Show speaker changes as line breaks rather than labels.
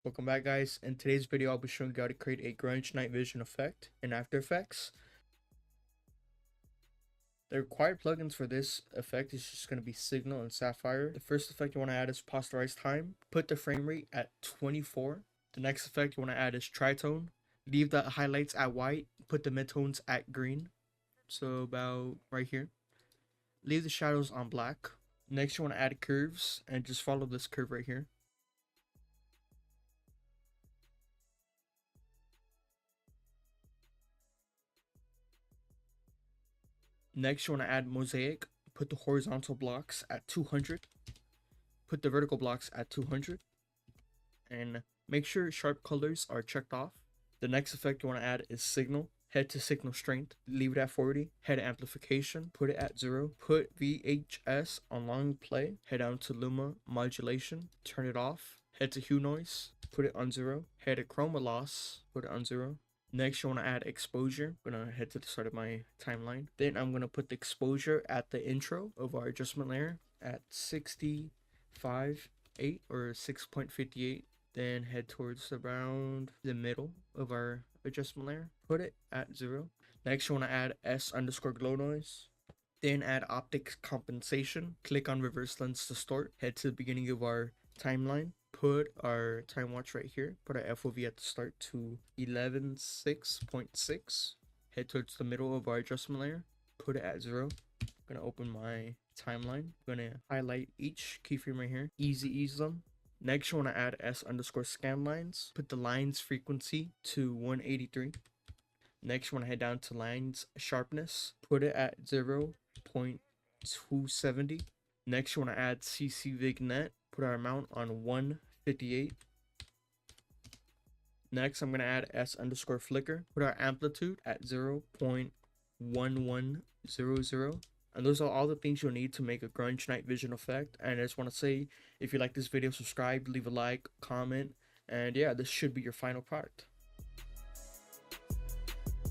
Welcome back, guys. In today's video, I'll be showing you how to create a grunge night vision effect in After Effects. The required plugins for this effect is just going to be Signal and Sapphire. The first effect you want to add is posterize time. Put the frame rate at 24. The next effect you want to add is tritone. Leave the highlights at white. Put the midtones at green. So about right here. Leave the shadows on black. Next you want to add curves and just follow this curve right here. Next, you want to add mosaic. Put the horizontal blocks at 200. Put the vertical blocks at 200. And make sure sharp colors are checked off. The next effect you want to add is signal. Head to signal strength. Leave it at 40. Head to amplification. Put it at 0. Put VHS on long play. Head down to luma modulation. Turn it off. Head to hue noise. Put it on 0. Head to chroma loss. Put it on 0. Next, you want to add exposure. I'm going to head to the start of my timeline. Then I'm going to put the exposure at the intro of our adjustment layer at 65.8 or 6.58. Then head towards around the middle of our adjustment layer. Put it at 0. Next, you want to add S_glow noise. Then add optics compensation. Click on reverse lens distort. Head to the beginning of our timeline. Put our time watch right here. Put our FOV at the start to 11.6.6. Head towards the middle of our adjustment layer. Put it at 0. I'm gonna open my timeline. I'm gonna highlight each keyframe right here. Ease them. Next, you want to add S_scan lines. Put the lines frequency to 183. Next, you want to head down to lines sharpness. Put it at 0.270. Next, you want to add CC vignette. Put our amount on 158. Next, I'm going to add S_flicker. Put our amplitude at 0.1100. And those are all the things you'll need to make a grunge night vision effect. And I just want to say, if you like this video, subscribe, leave a like, comment, and yeah, this should be your final product.